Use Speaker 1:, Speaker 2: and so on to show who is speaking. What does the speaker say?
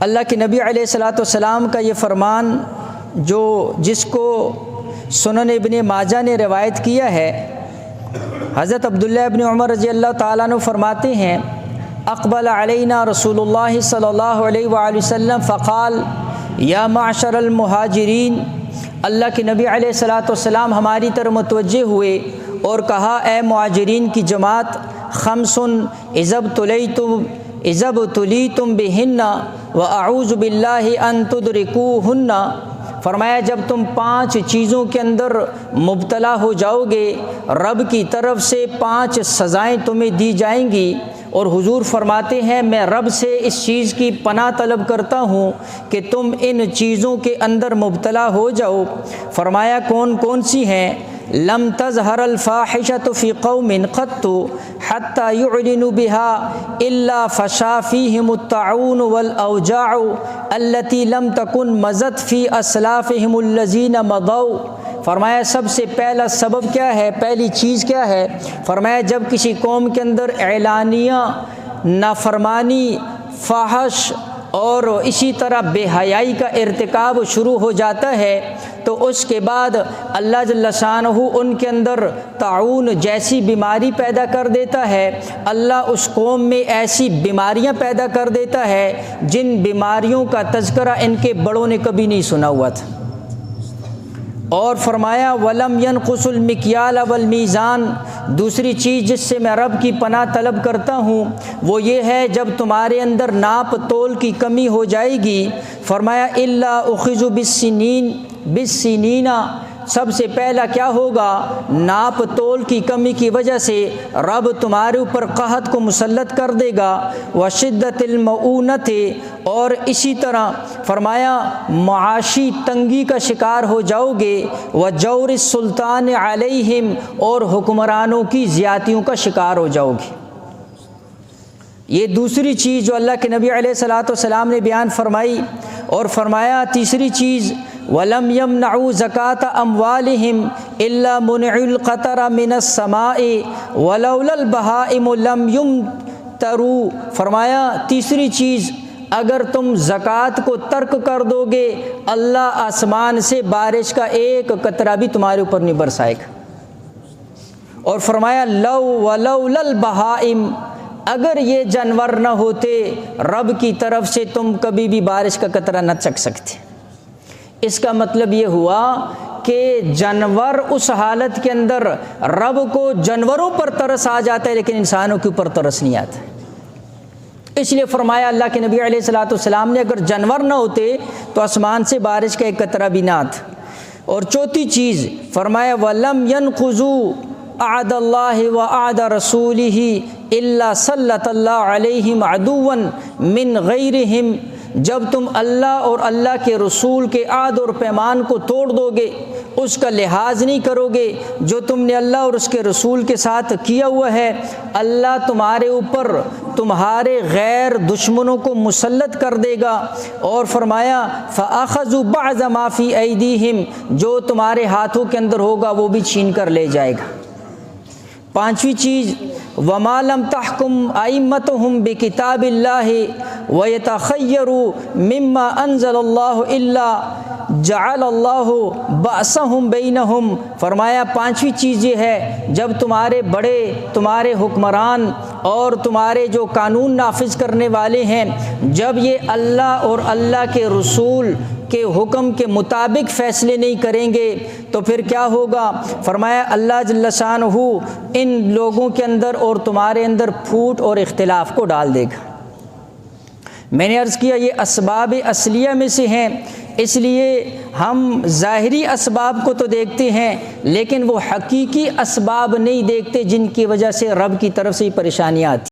Speaker 1: اللہ کے نبی علیہ الصلوۃ والسلام کا یہ فرمان جس کو سنن ابن ماجہ نے روایت کیا ہے، حضرت عبداللہ ابن عمر رضی اللہ تعالیٰ عنہ فرماتے ہیں، اقبل علینا رسول اللہ صلی اللہ علیہ وآلہ وسلم فقال یا معشر المہاجرین، اللہ کے نبی علیہ الصلوۃ والسلام ہماری طرف متوجہ ہوئے اور کہا، اے مہاجرین کی جماعت، خمس اذا ابتلیتم بہن واعوذ باللہ ان تدرکوہن، فرمایا جب تم 5 چیزوں کے اندر مبتلا ہو جاؤ گے، رب کی طرف سے 5 سزائیں تمہیں دی جائیں گی، اور حضور فرماتے ہیں میں رب سے اس چیز کی پناہ طلب کرتا ہوں کہ تم ان چیزوں کے اندر مبتلا ہو جاؤ۔ فرمایا کون کون سی ہیں؟ لم تظہر الفاحشۃ فی قوم قط حتی یعلنوا بها الا فشا فیہم الطاعون والاوجاع التي لم تکن مضت فی اسلافہم الذین مضوا۔ فرمایا سب سے پہلا سبب کیا ہے، پہلی چیز کیا ہے؟ فرمایا جب کسی قوم کے اندر اعلانیہ نافرمانی، فحش اور اسی طرح بے حیائی کا ارتکاب شروع ہو جاتا ہے تو اس کے بعد اللہ جل شانہ ان کے اندر طاعون جیسی بیماری پیدا کر دیتا ہے، اللہ اس قوم میں ایسی بیماریاں پیدا کر دیتا ہے جن بیماریوں کا تذکرہ ان کے بڑوں نے کبھی نہیں سنا ہوا تھا۔ اور فرمایا وَلَمْ يَنْقُصُ الْمِكْيَالَ وَالْمِيزَانَ، دوسری چیز جس سے میں رب کی پناہ طلب کرتا ہوں وہ یہ ہے جب تمہارے اندر ناپ تول کی کمی ہو جائے گی، فرمایا إِلَّا أُخِذُ بِالسِّنِينَ، سب سے پہلا کیا ہوگا؟ ناپ تول کی کمی کی وجہ سے رب تمہارے اوپر قحط کو مسلط کر دے گا، وشدت المعونت، اور اسی طرح فرمایا معاشی تنگی کا شکار ہو جاؤ گے، وجور السلطان علیہم، اور حکمرانوں کی زیادتیوں کا شکار ہو جاؤ گے۔ یہ دوسری چیز جو اللہ کے نبی علیہ الصلوۃ والسلام نے بیان فرمائی، اور فرمایا تیسری چیز وَلَمْ يَمْنَعُوا زَكَاةَ أَمْوَالِهِمْ إِلَّا مُنِعُوا الْقَطَرَ مِنَ السَّمَاءِ وَلَوْلَا الْبَهَائِمُ لَمْ يُمْطَرُوا، فرمایا تیسری چیز اگر تم زکوٰۃ کو ترک کر دو گے اللہ آسمان سے بارش کا ایک قطرہ بھی تمہارے اوپر نہیں برسائے گا۔ اور فرمایا وَلَوْلَا الْبَهَائِمُ، اگر یہ جانور نہ ہوتے رب کی طرف سے تم کبھی بھی بارش کا قطرہ نہ چکھ سکتے۔ اس کا مطلب یہ ہوا کہ جانور اس حالت کے اندر رب کو جانوروں پر ترس آ جاتا ہے لیکن انسانوں کے اوپر ترس نہیں آتا۔ اس لیے فرمایا اللہ کے نبی علیہ الصلوۃ والسلام نے اگر جانور نہ ہوتے تو آسمان سے بارش کا ایک قطرہ بھی نہ آتا۔ اور چوتھی چیز فرمایا وَلَمْ يَنْقُضُوا عَهْدَ اللَّهِ وَعَهْدَ رَسُولِهِ إِلَّا سَلَّطَ اللَّهُ عَلَيْهِمْ عَدُوًّا مِّنْ غَيْرِهِمْ، جب تم اللہ اور اللہ کے رسول کے عہد اور پیمان کو توڑ دو گے، اس کا لحاظ نہیں کرو گے جو تم نے اللہ اور اس کے رسول کے ساتھ کیا ہوا ہے، اللہ تمہارے اوپر تمہارے غیر دشمنوں کو مسلط کر دے گا۔ اور فرمایا فَأَخَذُوا بَعْضَ مَا فِي أَيْدِيهِمْ، جو تمہارے ہاتھوں کے اندر ہوگا وہ بھی چھین کر لے جائے گا۔ پانچویں چیز وَمَا لَمْ تَحْكُمْ أَئِمَّتُهُمْ بِكِتَابِ اللَّهِ وَيَتَخَيَّرُوا مِمَّا أَنزَلَ اللَّهُ إِلَّا جَعَلَ اللَّهُ بَأْسَهُمْ بَيْنَهُمْ، فرمایا پانچویں چیز یہ ہے جب تمہارے بڑے، تمہارے حکمران اور تمہارے جو قانون نافذ کرنے والے ہیں، جب یہ اللہ اور اللہ کے رسول کے حکم کے مطابق فیصلے نہیں کریں گے تو پھر کیا ہوگا؟ فرمایا اللہ جل شانہ ان لوگوں کے اندر اور تمہارے اندر پھوٹ اور اختلاف کو ڈال دے گا۔ میں نے عرض کیا یہ اسباب اصلیہ میں سے ہیں، اس لیے ہم ظاہری اسباب کو تو دیکھتے ہیں لیکن وہ حقیقی اسباب نہیں دیکھتے جن کی وجہ سے رب کی طرف سے پریشانیاں آتی۔